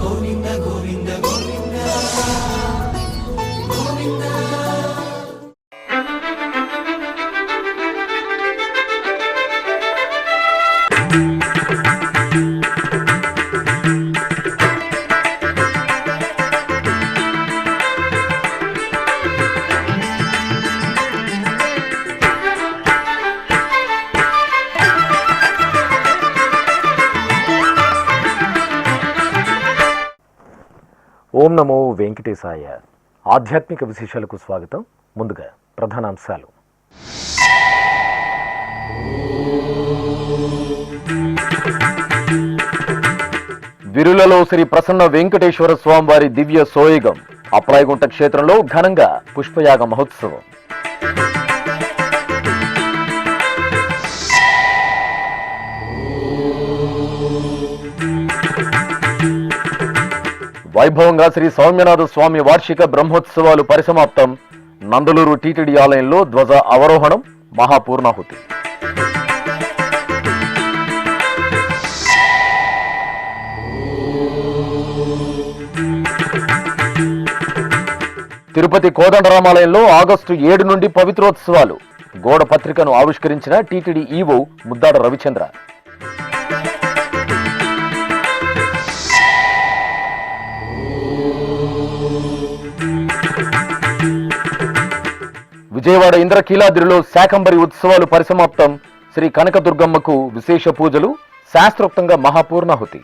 గోవింద గోవింద గోవింద గోవింద. ఓం నమో వెంకటేశాయ. ఆధ్యాత్మిక విశేషాలకు స్వాగతం. ముందుగా ప్రధానాంశాలు. విరులలో శ్రీ ప్రసన్న వెంకటేశ్వర స్వామివారి దివ్య సోయగం. అప్రాయగుంట క్షేత్రంలో ఘనంగా పుష్పయాగ మహోత్సవం. వైభవంగా శ్రీ సౌమ్యనాథ స్వామి వార్షిక బ్రహ్మోత్సవాలు పరిసమాప్తం. నందలూరు టీటీడీ ఆలయంలో ధ్వజ అవరోహణం, మహాపూర్ణాహుతి. తిరుపతి కోదండరామాలయంలో ఆగస్టు 7 నుండి పవిత్రోత్సవాలు. గోడ పత్రికను ఆవిష్కరించిన టీటీడీ ఈవో ముద్దాడ రవిచంద్ర. విజయవాడ ఇంద్రకీలాద్రిలో శాకంబరి ఉత్సవాలు పరిసమాప్తం. శ్రీ కనకదుర్గమ్మకు విశేష పూజలు, శాస్త్రోక్తంగా మహాపూర్ణాహుతి.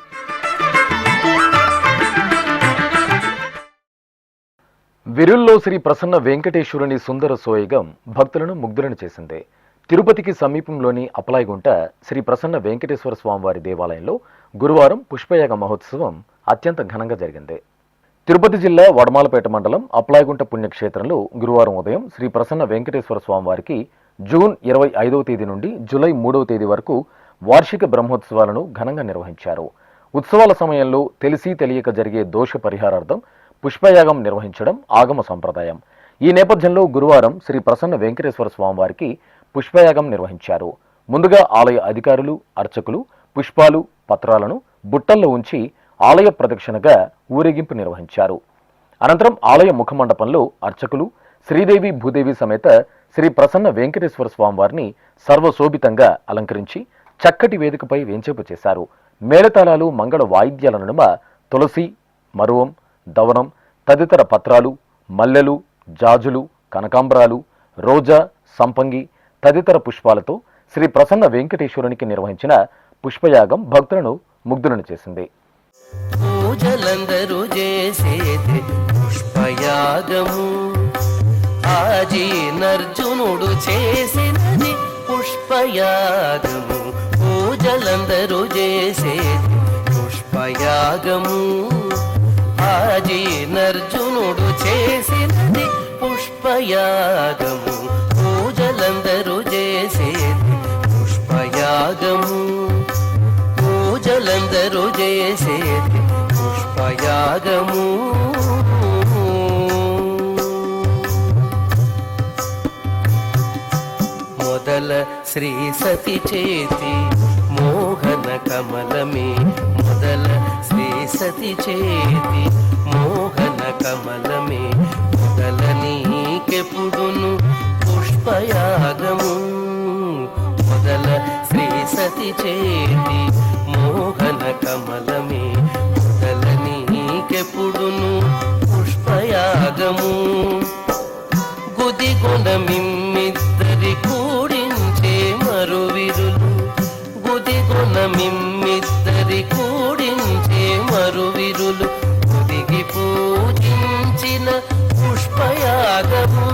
విరుల్లో శ్రీ ప్రసన్న వెంకటేశ్వరుని సుందర సోయగం భక్తులను ముగ్ధులను చేసింది. తిరుపతికి సమీపంలోని అప్లాయగుంట శ్రీ ప్రసన్న వెంకటేశ్వర స్వామివారి దేవాలయంలో గురువారం పుష్పయాగ మహోత్సవం అత్యంత ఘనంగా జరిగింది. తిరుపతి జిల్లా వడమాలపేట మండలం అప్లాయగుంట పుణ్యక్షేత్రంలో గురువారం ఉదయం శ్రీ ప్రసన్న వెంకటేశ్వర స్వామివారికి జూన్ 25వ తేదీ నుండి జూలై 3వ తేదీ వరకు వార్షిక బ్రహ్మోత్సవాలను ఘనంగా నిర్వహించారు. ఉత్సవాల సమయంలో తెలిసి తెలియక జరిగే దోష పరిహారార్థం పుష్పయాగం నిర్వహించడం ఆగమ సంప్రదాయం. ఈ నేపథ్యంలో గురువారం శ్రీ ప్రసన్న వెంకటేశ్వర స్వామివారికి పుష్పయాగం నిర్వహించారు. ముందుగా ఆలయ అధికారులు, అర్చకులు పుష్పాలు, పత్రాలను బుట్టల్లో ఉంచి ఆలయ ప్రదక్షిణగా ఊరేగింపు నిర్వహించారు. అనంతరం ఆలయ ముఖమండపంలో అర్చకులు శ్రీదేవి భూదేవి సమేత శ్రీ ప్రసన్న వెంకటేశ్వర స్వామివారిని సర్వశోభితంగా అలంకరించి చక్కటి వేదికపై వేంచేపు చేశారు. మేళతాళాలు, మంగళ వాయిద్యాల నడుమ తులసి, మరువం, దవనం తదితర పత్రాలు, మల్లెలు, జాజులు, కనకాంబరాలు, రోజా, సంపంగి తదితర పుష్పాలతో శ్రీ ప్రసన్న వెంకటేశ్వరునికి నిర్వహించిన పుష్పయాగం భక్తులను ముగ్ధులను చేసింది. పూజలందరూ చేసేది పుష్పయాగము, ఆజీనర్జునుడు చేసినది పుష్పయాగము. పూజలందరూ చేసేది పుష్పయాగము, ఆజీనర్జునుడు చేసినది పుష్పయాగము. పూజలందరూ చేసేది పుష్పయాగము, పూజలందరూ చేసేది పుష్పయాగము. మొదల శ్రీ సతి చేతి మోహన కమలమే, మొదల శ్రీ సతి చేతి మోహన కమలమే, మొదల నీకెప్పుడును పుష్పయాగము. మొదల శ్రీ సతి చేతి మోహన కమలమే, మొదల నీకెప్పుడును పుష్పయాగము. గుదిగొన మిమ్మిద్దరి కూడించే మరువిరులు, గుదిగొన మిమ్మిద్దరి కూడించే మరువిరులు, గుదిగి పూజించిన పుష్పయాగము.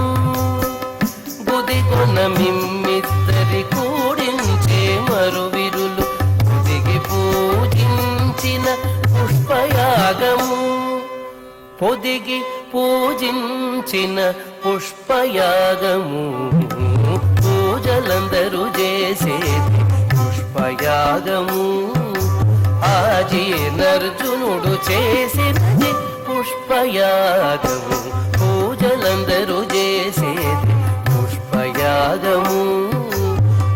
గుదిగొన మిమ్మిద్దరి కూడించే మరువిరులు, గుదిగి పూజించిన పుష్పయాగము. పొదిగి పూజించిన పుష్పయాగము, పూజలందరూ చేసేది పుష్పయాగము. ఆజీనర్జునుడు చేసినది పుష్పయాగము, పూజలందరూ చేసేది పుష్పయాగము.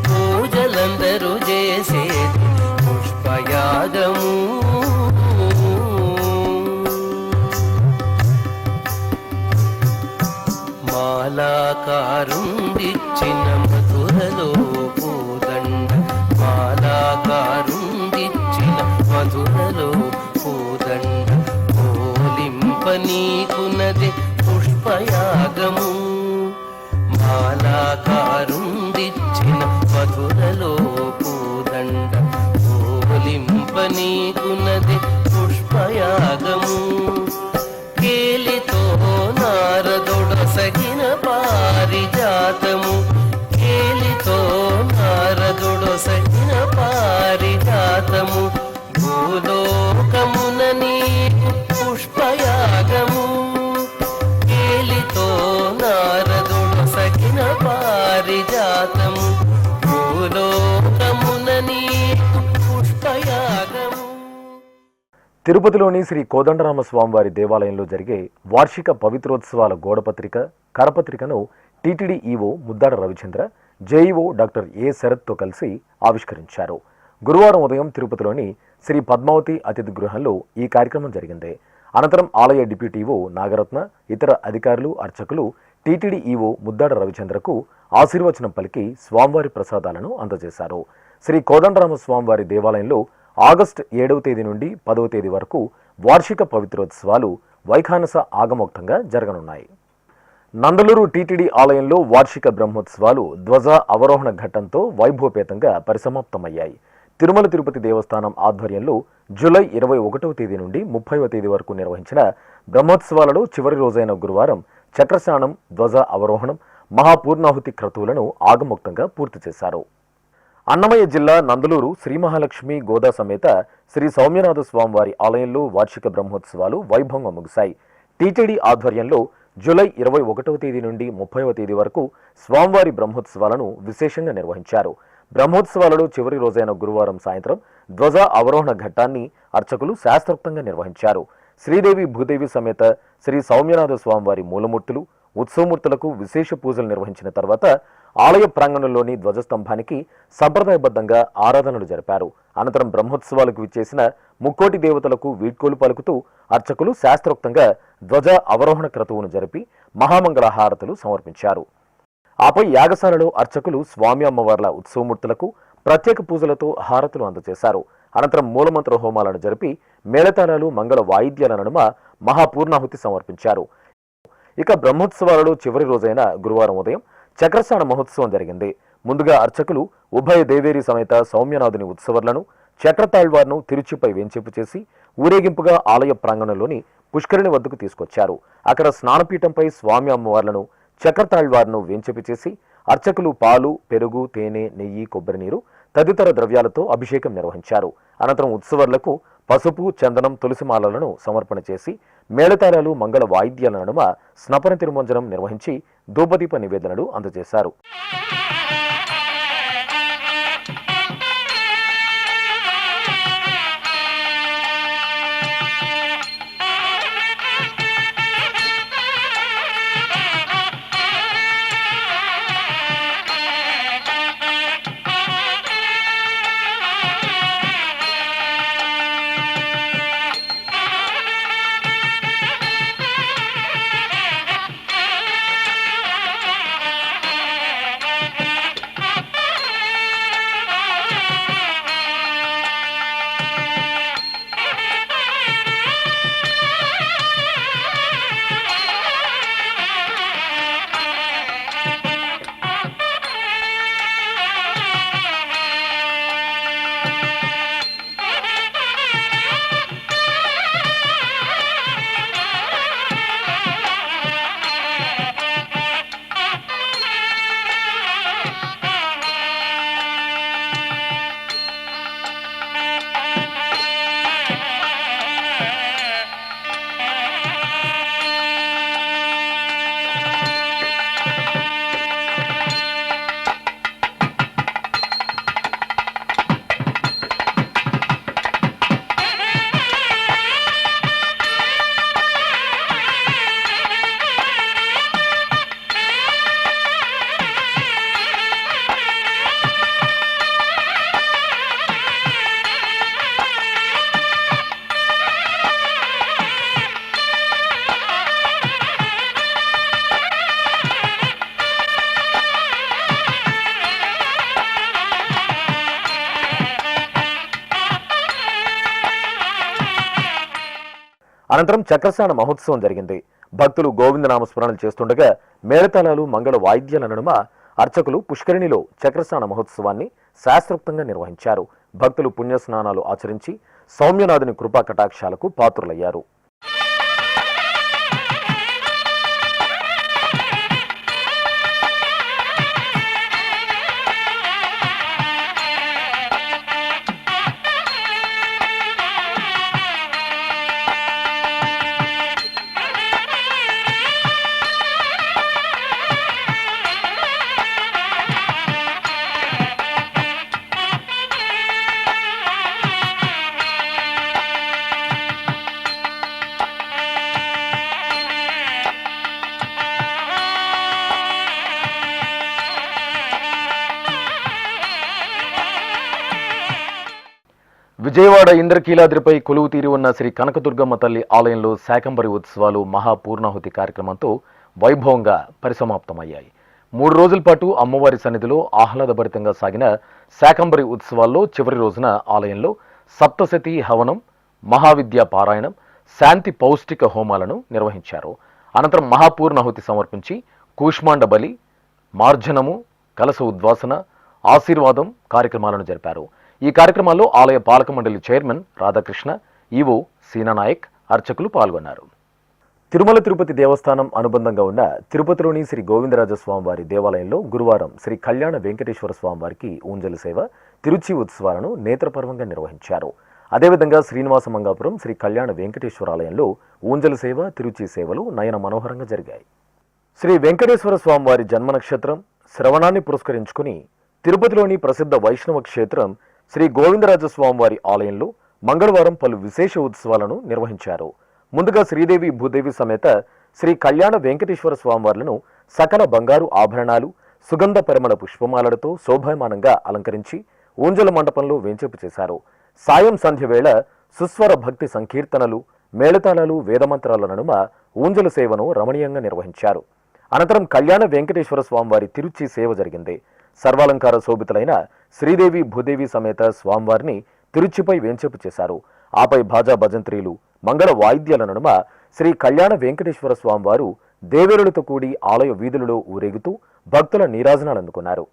పూజలందరూ చేసేది పుష్పయాగము. తిరుపతిలోని శ్రీ కోదండరామ స్వామివారి దేవాలయంలో జరిగే వార్షిక పవిత్రోత్సవాల గోడపత్రిక కరపత్రికను TTD EO Muddada Ravichandra, JEO doctor A శరత్తో కలిసి ఆవిష్కరించారు. గురువారం ఉదయం తిరుపతిలోని శ్రీ పద్మావతి అతిథి గృహంలో ఈ కార్యక్రమం జరిగింది. అనంతరం ఆలయ డిప్యూటీ ఈవో నాగరత్న, ఇతర అధికారులు, అర్చకులు టీటీడీ ఈవో ముద్దాడ రవిచంద్రకు ఆశీర్వచనం పలికి స్వామివారి ప్రసాదాలను అందజేశారు. శ్రీ కోదండరామ స్వామివారి దేవాలయంలో ఆగస్టు 7వ తేదీ నుండి 10వ తేదీ వరకు వార్షిక పవిత్రోత్సవాలు వైఖానస ఆగమోక్తంగా జరగనున్నాయి. నందలూరు టీటీడీ ఆలయంలో వార్షిక బ్రహ్మోత్సవాలు ధ్వజ అవరోహణ ఘట్టంతో వైభవపేతంగా పరిసమాప్తమయ్యాయి. తిరుమల తిరుపతి దేవస్థానం ఆధ్వర్యంలో జూలై 21వ తేదీ నుండి 30వ తేదీ వరకు నిర్వహించిన బ్రహ్మోత్సవాలలో చివరి రోజైన గురువారం చక్రస్నానం, ధ్వజ అవరోహణం, మహాపూర్ణాహుతి క్రతువులను ఆగమోక్తంగా పూర్తి చేశారు. అన్నమయ్య జిల్లా నందలూరు శ్రీ మహాలక్ష్మి గోదా సమేత శ్రీ సౌమ్యనాథ స్వామివారి ఆలయంలో వార్షిక బ్రహ్మోత్సవాలు వైభవంగా ముగిశాయి. టీటీడీ ఆధ్వర్యంలో జూలై 21వ తేదీ నుండి 30వ తేదీ వరకు స్వామివారి బ్రహ్మోత్సవాలను విశేషంగా నిర్వహించారు. బ్రహ్మోత్సవాలలో చివరి రోజైన గురువారం సాయంత్రం ధ్వజ అవరోహణ ఘట్టాన్ని అర్చకులు శాస్త్రోక్తంగా నిర్వహించారు. శ్రీదేవి భూదేవి సమేత శ్రీ సౌమ్యనాథ స్వామివారి మూలమూర్తులు, ఉత్సవమూర్తులకు విశేష పూజలు నిర్వహించిన తర్వాత ఆలయ ప్రాంగణంలోని ధ్వజస్తంభానికి సంప్రదాయబద్ధంగా ఆరాధనలు జరిపారు. అనంతరం బ్రహ్మోత్సవాలకు విచ్చేసిన ముక్కోటి దేవతలకు వీడ్కోలు పలుకుతూ అర్చకులు శాస్త్రోక్తంగా ధ్వజ అవరోహణ క్రతువును జరిపి మహామంగళ హారతులు సమర్పించారు. ఆపై యాగశాలలో అర్చకులు స్వామి అమ్మవార్ల ఉత్సవమూర్తులకు ప్రత్యేక పూజలతో హారతులు అందజేశారు. అనంతరం మూలమంత్ర హోమాలను జరిపి మేళతాళాలు, మంగళ వాయిద్యాల నడుమ మహాపూర్ణాహుతి సమర్పించారు. ఇక బ్రహ్మోత్సవాలలో చివరి రోజైన గురువారం ఉదయం చక్రస్నాన మహోత్సవం జరిగింది. ముందుగా అర్చకులు ఉభయ దేవేరి సమేత సౌమ్యనాథుని ఉత్సవర్లను, చక్రతాళ్వార్ను తిరుచిపై వేంచేపు చేసి ఊరేగింపుగా ఆలయ ప్రాంగణంలోని పుష్కరిణి వద్దకు తీసుకొచ్చారు. అక్కడ స్నానపీఠంపై స్వామి అమ్మవార్లను, చక్రతాళ్వార్ను వేంచేపు చేసి అర్చకులు పాలు, పెరుగు, తేనె, నెయ్యి, కొబ్బరి నీరు తదితర ద్రవ్యాలతో అభిషేకం నిర్వహించారు. అనంతరం ఉత్సవర్లకు పసుపు, చందనం, తులసిమాలలను సమర్పణ చేసి మేళతాళాలు, మంగళ వాయిద్యాల నడుమ స్నపన తిరుమంజనం నిర్వహించి ధూపదీప నివేదనలు అందజేశారు. అనంతరం చక్రస్నాన మహోత్సవం జరిగింది. భక్తులు గోవిందనామస్మరణలు చేస్తుండగా మేళతాళాలు, మంగళ వాయిద్యాల నడుమ అర్చకులు పుష్కరిణిలో చక్రస్నాన మహోత్సవాన్ని శాస్త్రోక్తంగా నిర్వహించారు. భక్తులు పుణ్యస్నానాలు ఆచరించి సౌమ్యనాథుని కృపా కటాక్షాలకు పాత్రులయ్యారు. విజయవాడ ఇంద్రకీలాద్రిపై కొలువు తీరి ఉన్న శ్రీ కనకదుర్గమ్మ తల్లి ఆలయంలో శాకంబరి ఉత్సవాలు మహాపూర్ణాహుతి కార్యక్రమంతో వైభవంగా పరిసమాప్తమయ్యాయి. 3 రోజుల పాటు అమ్మవారి సన్నిధిలో ఆహ్లాదభరితంగా సాగిన శాకంబరి ఉత్సవాల్లో చివరి రోజున ఆలయంలో సప్తశతి హవనం, మహావిద్యా పారాయణం, శాంతి పౌష్టిక హోమాలను నిర్వహించారు. అనంతరం మహాపూర్ణాహుతి సమర్పించి కూష్మాండ బలి, మార్జనము, కలశ ఉద్వాసన, ఆశీర్వాదం కార్యక్రమాలను జరిపారు. ఈ కార్యక్రమాల్లో ఆలయ పాలక మండలి చైర్మన్ రాధాకృష్ణ, ఈవో సీనానాయక్, అర్చకులు పాల్గొన్నారు. తిరుమల తిరుపతి దేవస్థానం అనుబంధంగా ఉన్న తిరుపతిలోని శ్రీ గోవిందరాజస్వామివారి దేవాలయంలో గురువారం శ్రీ కళ్యాణ వెంకటేశ్వర స్వామివారికి ఊంజలి సేవ, తిరుచి ఉత్సవాలను నేత్రపర్వంగా నిర్వహించారు. అదేవిధంగా శ్రీనివాస మంగాపురం శ్రీ కళ్యాణ వెంకటేశ్వర ఆలయంలో ఊంజలి సేవ, తిరుచి సేవలు నయన మనోహరంగా జరిగాయి. శ్రీ వెంకటేశ్వర స్వామివారి జన్మ నక్షత్రం శ్రవణాన్ని పురస్కరించుకుని తిరుపతిలోని ప్రసిద్ధ వైష్ణవ క్షేత్రం శ్రీ గోవిందరాజస్వామివారి ఆలయంలో మంగళవారం పలు విశేష ఉత్సవాలను నిర్వహించారు. ముందుగా శ్రీదేవి భూదేవి సమేత శ్రీ కళ్యాణ వెంకటేశ్వర స్వామివార్లను సకల బంగారు ఆభరణాలు, సుగంధ పరిమళ పుష్పమాలలతో శోభాయమానంగా అలంకరించి ఊంజల మండపంలో వేంచేపు చేశారు. సాయం సంధ్య వేళ సుస్వర భక్తి సంకీర్తనలు, మేళతాళాలు, వేదమంత్రాల నడుమ ఊంజల సేవను రమణీయంగా నిర్వహించారు. అనంతరం కళ్యాణ వెంకటేశ్వర స్వామివారి తిరుచి సేవ జరిగింది. సర్వాలంకార శోభితులైన శ్రీదేవి భూదేవి సమేత స్వామివారిని తిరుచిపై వేంచేపు చేశారు. ఆపై భాజా భజంత్రీలు, మంగళ వాయిద్యాల నడుమ శ్రీ కళ్యాణ వెంకటేశ్వర స్వామివారు దేవేరులతో కూడి ఆలయ వీధులలో ఊరేగుతూ భక్తుల నీరాజనాలు అందుకున్నారు.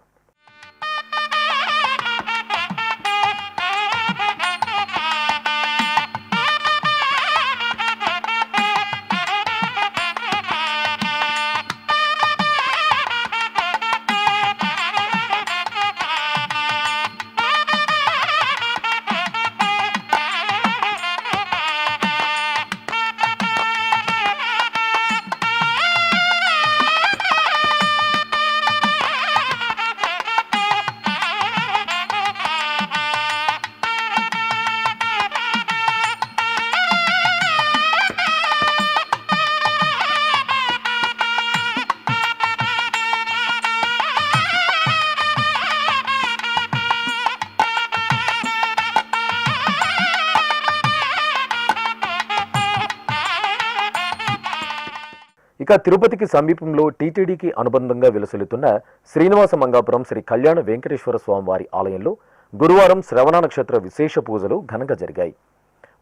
ఇక తిరుపతికి సమీపంలో టీటీడీకి అనుబంధంగా విలసిల్లుతున్న శ్రీనివాస మంగాపురం శ్రీ కళ్యాణ వెంకటేశ్వర స్వామివారి ఆలయంలో గురువారం శ్రవణ నక్షత్ర విశేష పూజలు ఘనంగా జరిగాయి.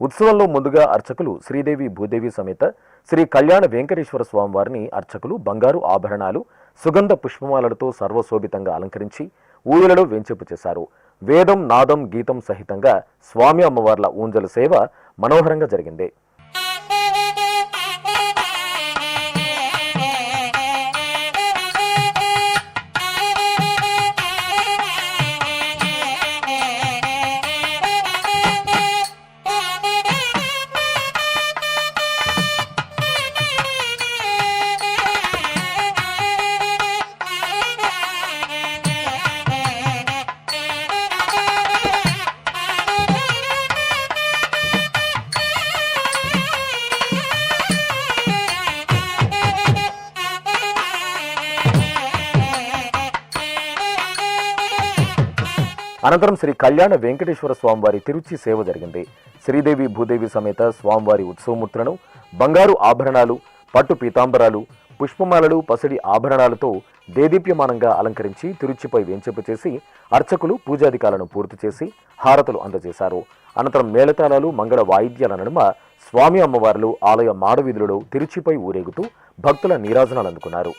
ఉత్సవంలో ముందుగా అర్చకులు శ్రీదేవి భూదేవి సమేత శ్రీ కళ్యాణ వెంకటేశ్వర స్వామివారిని అర్చకులు బంగారు ఆభరణాలు, సుగంధ పుష్పమాలలతో సర్వశోభితంగా అలంకరించి ఊయలలో వేంచేపు చేశారు. వేదం, నాదం, గీతం సహితంగా స్వామి అమ్మవార్ల ఊంజల సేవ మనోహరంగా జరిగింది. అనంతరం శ్రీ కళ్యాణ వెంకటేశ్వర స్వామివారి తిరుచి సేవ జరిగింది. శ్రీదేవి భూదేవి సమేత స్వామివారి ఉత్సవమూర్తులను బంగారు ఆభరణాలు, పట్టు పీతాంబరాలు, పుష్పమాలలు, పసిడి ఆభరణాలతో దేదీప్యమానంగా అలంకరించి తిరుచిపై వేంచేపు చేసి అర్చకులు పూజాధికాలను పూర్తి చేసి హారతులు అందజేశారు. అనంతరం మేళతాళాలు, మంగళ వాయిద్యాల నడుమ స్వామి అమ్మవార్లు ఆలయ మాడవీధులలో తిరుచిపై ఊరేగుతూ భక్తుల నీరాజనాలు అందుకున్నారు.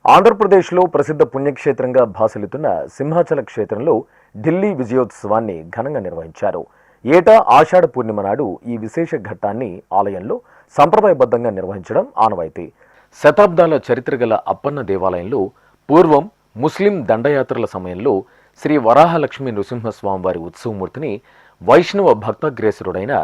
ఆంధ్రప్రదేశ్లో ప్రసిద్ధ పుణ్యక్షేత్రంగా భాసిల్లుతున్న సింహాచల క్షేత్రంలో ఢిల్లీ విజయోత్సవాన్ని ఘనంగా నిర్వహించారు. ఏటా ఆషాఢ పూర్ణిమ నాడు ఈ విశేష ఘట్టాన్ని ఆలయంలో సంప్రదాయబద్ధంగా నిర్వహించడం ఆనవాయితీ. శతాబ్దాల చరిత్ర గల అప్పన్న దేవాలయంలో పూర్వం ముస్లిం దండయాత్రల సమయంలో శ్రీ వరాహలక్ష్మి నృసింహస్వామివారి ఉత్సవమూర్తిని వైష్ణవ భక్తగ్రేసరుడైన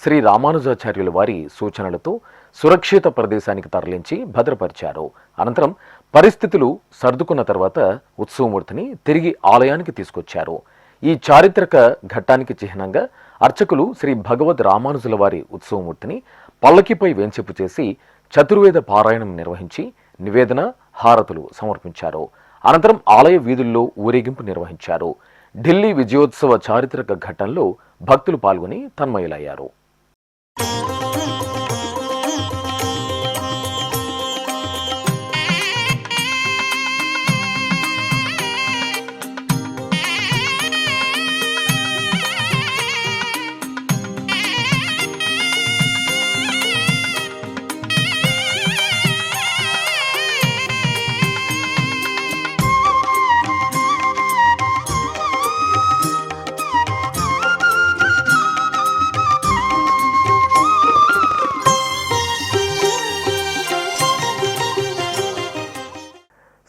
శ్రీ రామానుజాచార్యుల వారి సూచనలతో సురక్షిత ప్రదేశానికి తరలించి భద్రపరిచారు. అనంతరం పరిస్థితులు సర్దుకున్న తర్వాత ఉత్సవమూర్తిని తిరిగి ఆలయానికి తీసుకొచ్చారు. ఈ చారిత్రక ఘట్టానికి చిహ్నంగా అర్చకులు శ్రీ భగవద్ రామానుజుల వారి ఉత్సవమూర్తిని పల్లకిపై వేంచేపు చేసి చతుర్వేద పారాయణం నిర్వహించి నివేదన, హారతులు సమర్పించారు. అనంతరం ఆలయ వీధుల్లో ఊరేగింపు నిర్వహించారు. ఢిల్లీ విజయోత్సవ చారిత్రక ఘట్టంలో భక్తులు పాల్గొని తన్మయులయ్యారు.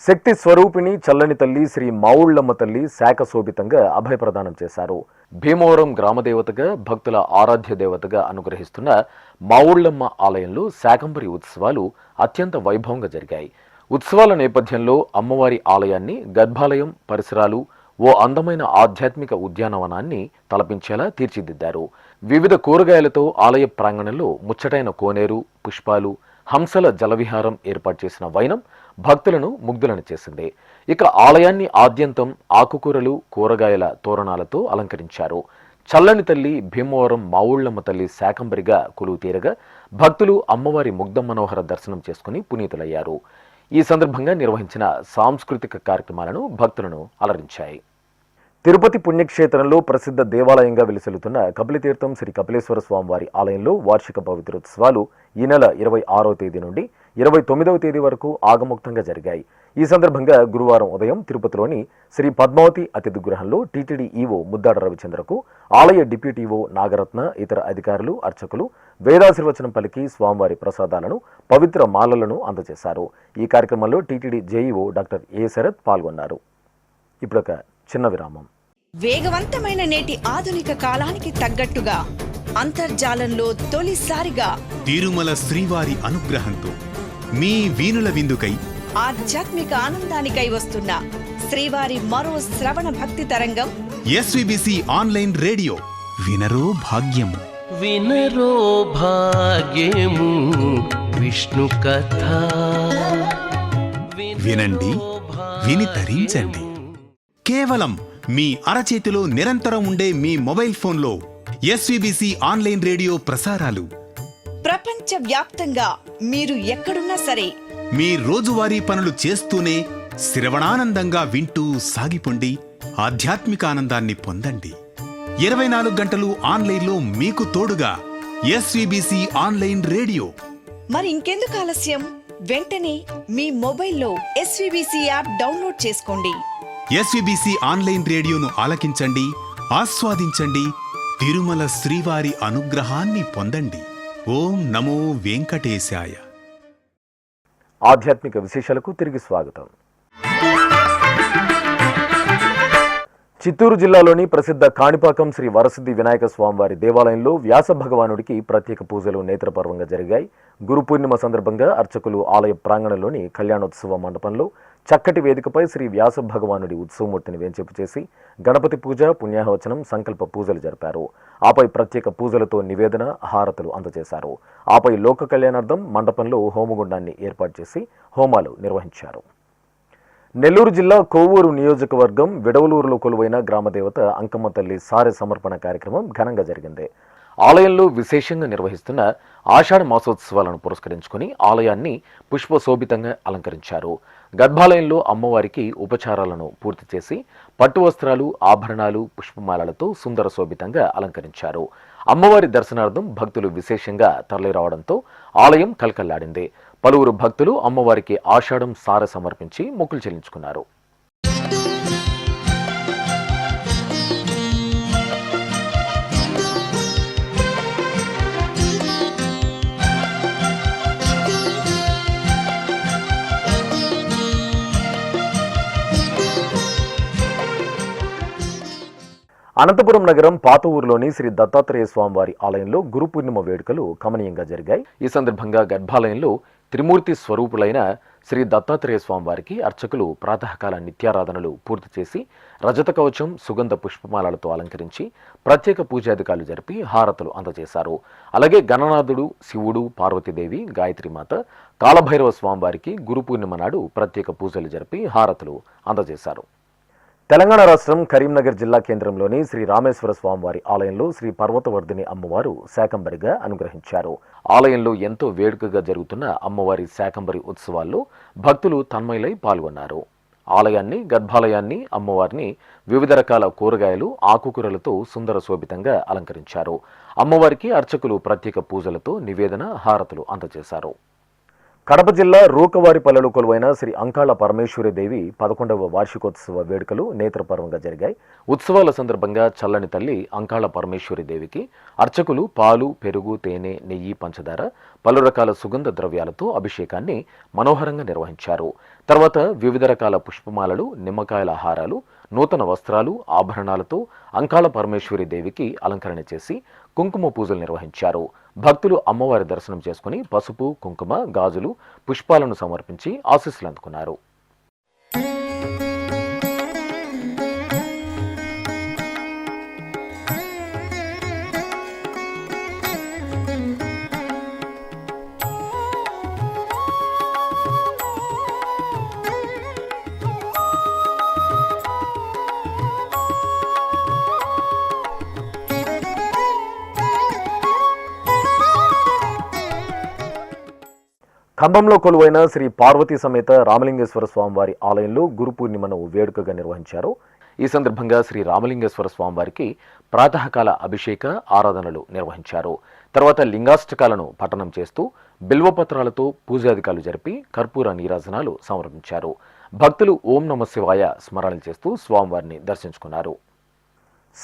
శక్తి స్వరూపిణి చల్లని తల్లి శ్రీ మావుళ్లమ్మ తల్లి శాఖ శోభితంగా అభయప్రదానం చేశారు. భీమవరం గ్రామదేవతగా భక్తుల ఆరాధ్య దేవతగా అనుగ్రహిస్తున్న మావుళ్లమ్మ ఆలయంలో శాకంబరి ఉత్సవాలు అత్యంత వైభవంగా జరిగాయి. ఉత్సవాల నేపథ్యంలో అమ్మవారి ఆలయాన్ని, గర్భాలయం పరిసరాలు ఓ అందమైన ఆధ్యాత్మిక ఉద్యానవనాన్ని తలపించేలా తీర్చిదిద్దారు. వివిధ కూరగాయలతో ఆలయ ప్రాంగణంలో ముచ్చటైన కోనేరు, పుష్పాలు, హంసల జలవిహారం ఏర్పాటు చేసిన వైనం భక్తులను ముగ్ధులను చేసింది. ఇక ఆలయాన్ని ఆద్యంతం ఆకుకూరలు, కూరగాయల తోరణాలతో అలంకరించారు. చల్లని తల్లి భీమవరం మావుళ్లమ్మ తల్లి శాకంబరిగా కొలువు తీరగా భక్తులు అమ్మవారి ముగ్ధ మనోహర దర్శనం చేసుకుని పునీతులయ్యారు. ఈ సందర్భంగా నిర్వహించిన సాంస్కృతిక కార్యక్రమాలను భక్తులను అలరించాయి. తిరుపతి పుణ్యక్షేత్రంలో ప్రసిద్ధ దేవాలయంగా వెలిసెలుతున్న కపిలతీర్థం శ్రీ కపిలేశ్వర స్వామివారి ఆలయంలో వార్షిక పవిత్రోత్సవాలు ఈ నెల 26వ తేదీ నుండి 29వ తేదీ వరకు ఆగముక్తంగా జరిగాయి. ఈ సందర్భంగా గురువారం ఉదయం తిరుపతిలోని శ్రీ పద్మావతి అతిథి గృహంలో టీటీడీ ఈవో ముద్దాడ రవిచంద్రకు ఆలయ డిప్యూటీ ఈవో నాగరత్న, ఇతర అధికారులు, అర్చకులు వేదాశీర్వచనం పలికి స్వామివారి ప్రసాదాలను, పవిత్ర మాలలను అందజేశారు. ఈ కార్యక్రమంలో TTD JEO doctor A Sarath పాల్గొన్నారు. ఇప్పుడొక చిన్న విరామం. వేగవంతమైన నేటి ఆధునిక కాలానికి తగ్గట్టుగా అంతర్జాలంలో తొలిసారిగా తిరుమల శ్రీవారి అనుగ్రహంతో మీ వీణుల విందుకై ఆధ్యాత్మిక ఆనందానికై వస్తున్న శ్రీవారి మరో శ్రవణ భక్తి తరంగం ఎస్విబిసి ఆన్లైన్ రేడియో. వినరో భాగ్యము, వినరో భాగ్యము విష్ణు కథ. వినండి, విని తరించండి. కేవలం మీ అరచేతిలో నిరంతరం ఉండే మీ మొబైల్ ఫోన్లో ఎస్విబిసి ఆన్లైన్ రేడియో ప్రసారాలు ప్రపంచ వ్యాప్తంగా మీరు ఎక్కడున్నా సరే మీ రోజువారీ పనులు చేస్తూనే శ్రవణానందంగా వింటూ సాగిపోండి, ఆధ్యాత్మిక ఆనందాన్ని పొందండి. 24 గంటలు ఆన్లైన్లో మీకు తోడుగా ఎస్విబిసి ఆన్లైన్ రేడియో. మరి ఇంకెందుకు ఆలస్యం? వెంటనే మీ మొబైల్లో ఎస్విబిసి యాప్ డౌన్లోడ్ చేసుకోండి. ఎస్విబిసి ఆన్లైన్ రేడియోను ఆలకించండి, ఆస్వాదించండి, తిరుమల శ్రీవారి అనుగ్రహాన్ని పొందండి. ఓం నమో వెంకటేశాయ. ఆధ్యాత్మిక విశేషాలకు తిరిగి స్వాగతం. చిత్తూరు జిల్లాలోని ప్రసిద్ధ కాణిపాకం శ్రీ వరసిద్ధి వినాయక స్వామివారి దేవాలయంలో వ్యాస భగవానుడికి ప్రత్యేక పూజలు నేత్రపర్వంగా జరిగాయి. గురు పూర్ణిమ సందర్భంగా అర్చకులు ఆలయ ప్రాంగణంలోని కళ్యాణోత్సవ మండపంలో చక్కటి వేదికపై శ్రీ వ్యాస భగవానుడి ఉత్సవమూర్తిని వేంచేపు చేసి గణపతి పూజ, పుణ్యాహవచనం, సంకల్ప పూజలు జరిపారు. ఆపై ప్రత్యేక పూజలతో నివేదన, హారతులు అందజేశారు. ఆపై లోక కళ్యాణార్థం మండపంలో హోమగుండాన్ని ఏర్పాటు చేసి హోమాలు నిర్వహించారు. నెల్లూరు జిల్లా కోవూరు నియోజకవర్గం విడవలూరులో కొలువైన గ్రామదేవత అంకమ్మ తల్లి సారె సమర్పణ కార్యక్రమం ఘనంగా జరిగింది. ఆలయంలో విశేషంగా నిర్వహిస్తున్న ఆషాఢ మాసోత్సవాలను పురస్కరించుకుని ఆలయాన్ని పుష్పశోభితంగా అలంకరించారు. గర్భాలయంలో అమ్మవారికి ఉపచారాలను పూర్తి చేసి పట్టు వస్త్రాలు, ఆభరణాలు, పుష్పమాలలతో సుందర శోభితంగా అలంకరించారు. అమ్మవారి దర్శనార్థం భక్తులు విశేషంగా తరలిరావడంతో ఆలయం కలకల్లాడింది. పలువురు భక్తులు అమ్మవారికి ఆషాఢం సారె సమర్పించి మొక్కులు చెల్లించుకున్నారు. అనంతపురం నగరం పాత ఊరులోని శ్రీ దత్తాత్రేయ స్వామివారి ఆలయంలో గురు పూర్ణిమ వేడుకలు కమనీయంగా జరిగాయి. ఈ సందర్భంగా గర్భాలయంలో త్రిమూర్తి స్వరూపులైన శ్రీ దత్తాత్రేయ స్వామివారికి అర్చకులు ప్రాతకాల నిత్యారాధనలు పూర్తి చేసి రజత కవచం, సుగంధ పుష్పమాలలతో అలంకరించి ప్రత్యేక పూజాధికారులు జరిపి హారతులు అందజేశారు. అలాగే గణనాథుడు, శివుడు, పార్వతీదేవి, గాయత్రీమాత, కాలభైరవ స్వామివారికి గురు పూర్ణిమ నాడు ప్రత్యేక పూజలు జరిపి హారతులు అందజేశారు. తెలంగాణ రాష్ట్రం కరీంనగర్ జిల్లా కేంద్రంలోని శ్రీ రామేశ్వర స్వామివారి ఆలయంలో శ్రీ పర్వతవర్ధిని అమ్మవారు శాకంబరిగా అనుగ్రహించారు. ఆలయంలో ఎంతో వేడుకగా జరుగుతున్న అమ్మవారి శాకంబరి ఉత్సవాల్లో భక్తులు తన్మయులై పాల్గొన్నారు. ఆలయాన్ని, గర్భాలయాన్ని, అమ్మవారిని వివిధ రకాల కూరగాయలు, ఆకుకూరలతో సుందర శోభితంగా అలంకరించారు. అమ్మవారికి అర్చకులు ప్రత్యేక పూజలతో నివేదన, హారతులు అందజేశారు. కడప జిల్లా రూకవారిపల్లెలో కొలువైన శ్రీ అంకాళ పరమేశ్వరి దేవి 11వ వార్షికోత్సవ వేడుకలు నేత్రపర్వంగా జరిగాయి. ఉత్సవాల సందర్భంగా చల్లని తల్లి అంకాళ పరమేశ్వరి దేవికి అర్చకులు పాలు, పెరుగు, తేనె, నెయ్యి, పంచదార, పలు రకాల సుగంధ ద్రవ్యాలతో అభిషేకాన్ని మనోహరంగా నిర్వహించారు. తర్వాత వివిధ రకాల పుష్పమాలలు, నిమ్మకాయల హారాలు, నూతన వస్త్రాలు, ఆభరణాలతో అంకాళ పరమేశ్వరి దేవికి అలంకరణ చేసి కుంకుమ పూజలు నిర్వహించారు. భక్తులు అమ్మవారి దర్శనం చేసుకుని పసుపు, కుంకుమ, గాజులు, పుష్పాలను సమర్పించి ఆశీస్సులు అందుకున్నారు. ఖమ్మంలో కొలువైన శ్రీ పార్వతీ సమేత రామలింగేశ్వర స్వామివారి ఆలయంలో గురు పూర్ణిమను వేడుకగా నిర్వహించారు. ఈ సందర్భంగా శ్రీ రామలింగేశ్వర స్వామివారికి ప్రాతకాల అభిషేక, ఆరాధనలు నిర్వహించారు. తర్వాత లింగాష్టకాలను పఠనం చేస్తూ బిల్వపత్రాలతో పూజాధికారులు జరిపి కర్పూర నీరాజనాలు సమర్పించారు. భక్తులు ఓం నమ శివాయ స్మరణలు చేస్తూ స్వామివారిని దర్శించుకున్నారు.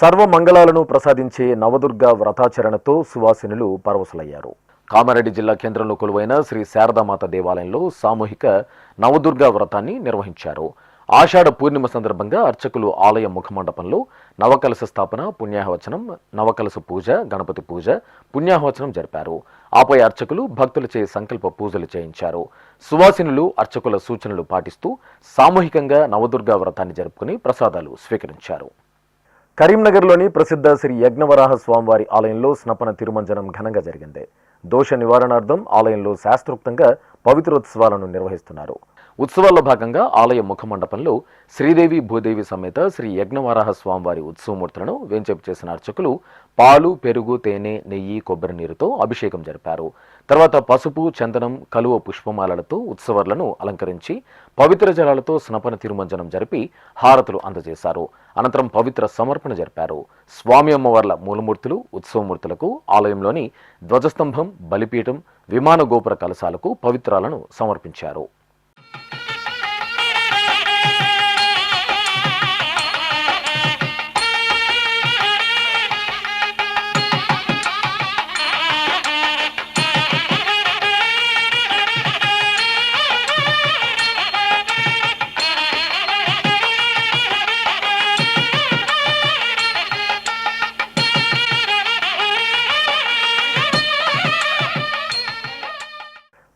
సర్వమంగళాలను ప్రసాదించే నవదుర్గ వ్రతాచరణతో సువాసినులు పరవశులయ్యారు. కామారెడ్డి జిల్లా కేంద్రంలో కొలువైన శ్రీ శారదామాత దేవాలయంలో సామూహిక నవదుర్గా వ్రతాన్ని నిర్వహించారు. ఆషాఢ పూర్ణిమ సందర్భంగా అర్చకులు ఆలయ ముఖమండపంలో నవకలశ స్థాపన, పుణ్యాహవచనం, నవకలశ పూజ, గణపతి పూజ, పుణ్యాహవచనం జరిపారు. ఆపై అర్చకులు భక్తులచే సంకల్ప పూజలు చేయించారు. సువాసినులు అర్చకుల సూచనలు పాటిస్తూ సామూహికంగా నవదుర్గా వ్రతాన్ని జరుపుకుని ప్రసాదాలు స్వీకరించారు. కరీంనగర్లోని ప్రసిద్ధ శ్రీ యజ్ఞవరాహ స్వామివారి ఆలయంలో స్నపన తిరుమంజనం ఘనంగా జరిగింది. దోష నివారణార్థం ఆలయంలో శాస్త్రోక్తంగా పవిత్రోత్సవాలను నిర్వహిస్తున్నారు. ఉత్సవాల్లో భాగంగా ఆలయ ముఖమండపంలో శ్రీదేవి, భూదేవి సమేత శ్రీ యజ్ఞవరాహ స్వామివారి ఉత్సవమూర్తులను వేంచేపు చేసిన అర్చకులు పాలు, పెరుగు, తేనె, నెయ్యి, కొబ్బరి నీరుతో అభిషేకం జరిపారు. తర్వాత పసుపు, చందనం, కలువ పుష్పమాలలతో ఉత్సవాలను అలంకరించి పవిత్ర జలాలతో స్నపన తిరుమంజనం జరిపి హారతులు అందజేశారు. అనంతరం పవిత్ర సమర్పణ జరిపారు. స్వామి అమ్మవార్ల మూలమూర్తులు, ఉత్సవమూర్తులకు ఆలయంలోని ధ్వజస్తంభం, బలిపీఠం, విమాన గోపుర కలశాలకు పవిత్రాలను సమర్పించారు.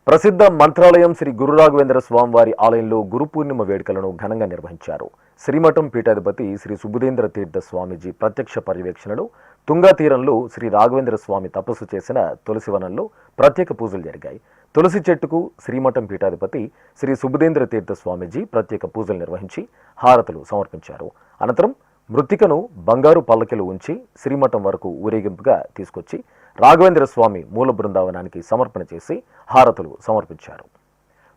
ప్రసిద్ధ మంత్రాలయం శ్రీ గురు రాఘవేంద్ర స్వామివారి ఆలయంలో గురు పూర్ణిమ వేడుకలను ఘనంగా నిర్వహించారు. శ్రీమఠం పీఠాధిపతి శ్రీ సుబుధేంద్ర తీర్థ స్వామీజీ ప్రత్యక్ష పర్యవేక్షణలో తుంగా తీరంలో శ్రీ రాఘవేంద్ర స్వామి తపస్సు చేసిన తులసి వనంలో ప్రత్యేక పూజలు జరిగాయి. తులసి చెట్టుకు శ్రీమఠం పీఠాధిపతి శ్రీ సుబుధేంద్ర తీర్థ స్వామీజీ ప్రత్యేక పూజలు నిర్వహించి హారతులు సమర్పించారు. అనంతరం మృత్తికను బంగారు పల్లకిలో ఉంచి శ్రీమఠం వరకు ఊరేగింపుగా తీసుకొచ్చి రాఘవేంద్ర స్వామి మూల బృందావనానికి సమర్పణ చేసి హారతులు సమర్పించారు.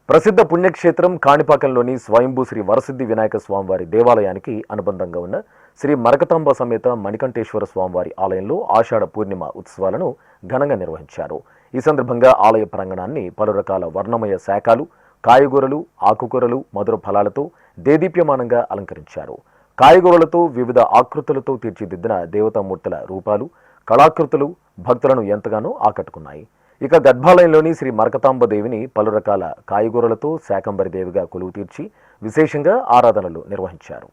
ప్రసిద్ధ పుణ్యక్షేత్రం కాణిపాకంలోని స్వయంభూ శ్రీ వరసిద్ధి వినాయక స్వామివారి దేవాలయానికి అనుబంధంగా ఉన్న శ్రీ మరకతాంబ సమేత మణికంఠేశ్వర స్వామివారి ఆలయంలో ఆషాఢ పూర్ణిమ ఉత్సవాలను ఘనంగా నిర్వహించారు. ఈ సందర్భంగా ఆలయ ప్రాంగణాన్ని పలు రకాల వర్ణమయ శాఖలు, కాయగూరలు, ఆకుకూరలు, మధుర ఫలాలతో దేదీప్యమానంగా అలంకరించారు. కాయగూరలతో వివిధ ఆకృతులతో తీర్చిదిద్దిన దేవతామూర్తుల రూపాలు, కళాకృతులు భక్తులను ఎంతగానో ఆకట్టుకున్నాయి. ఇక గర్భాలయంలోని శ్రీ మరకతాంబ దేవిని పలు రకాల కాయగూరలతో శాకంబరి దేవిగా కొలువు తీర్చి విశేషంగా ఆరాధనలు నిర్వహించారు.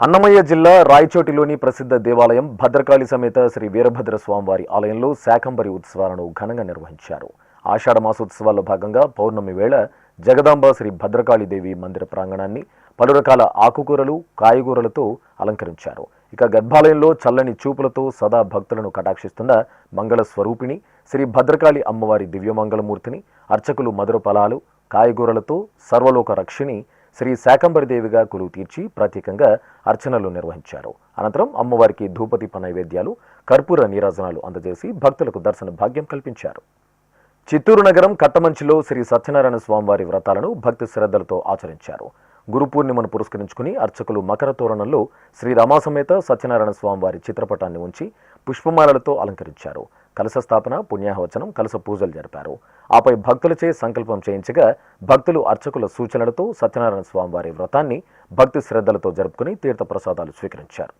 అన్నమయ్య జిల్లా రాయచోటిలోని ప్రసిద్ధ దేవాలయం భద్రకాళి సమేత శ్రీ వీరభద్ర స్వామివారి ఆలయంలో శాకంబరి ఉత్సవాలను ఘనంగా నిర్వహించారు. ఆషాఢ మాసోత్సవాల్లో భాగంగా పౌర్ణమి వేళ జగదాంబ శ్రీ భద్రకాళీదేవి మందిర ప్రాంగణాన్ని పలు రకాల ఆకుకూరలు, కాయగూరలతో అలంకరించారు. ఇక గర్భాలయంలో చల్లని చూపులతో సదా భక్తులను కటాక్షిస్తున్న మంగళ స్వరూపిణి శ్రీ భద్రకాళి అమ్మవారి దివ్యమంగళమూర్తిని అర్చకులు మధుర ఫలాలు, కాయగూరలతో సర్వలోక రక్షిణి శ్రీ శాకంబరిదేవిగా కొలువు తీర్చి ప్రత్యేకంగా అర్చనలు నిర్వహించారు. అనంతరం అమ్మవారికి ధూపదీప నైవేద్యాలు, కర్పూర నీరాజనాలు అందజేసి భక్తులకు దర్శన భాగ్యం కల్పించారు. చిత్తూరు నగరం కట్టమంచిలో శ్రీ సత్యనారాయణ స్వామివారి వ్రతాలను భక్తి శ్రద్ధలతో ఆచరించారు. గురు పూర్ణిమను పురస్కరించుకుని అర్చకులు మకర తోరణంలో శ్రీ రమాసమేత సత్యనారాయణ స్వామివారి చిత్రపటాన్ని ఉంచి పుష్పమాలలతో అలంకరించారు. కలశ స్థాపన, పుణ్యాహవచనం, కలశ పూజలు జరిపారు. ఆపై భక్తులచే సంకల్పం చేయించగా భక్తులు అర్చకుల సూచనలతో సత్యనారాయణ స్వామివారి వ్రతాన్ని భక్తి శ్రద్ధలతో జరుపుకుని తీర్థ ప్రసాదాలు స్వీకరించారు.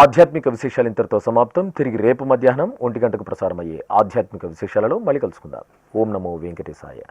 ఆధ్యాత్మిక విశేషాలు ఇంతటితో సమాప్తం. తిరిగి రేపు మధ్యాహ్నం 1 గంటకు ప్రసారమయ్యే ఆధ్యాత్మిక విశేషాలలో మళ్ళీ కలుసుకుందాం. ఓం నమో వెంకటేశాయ.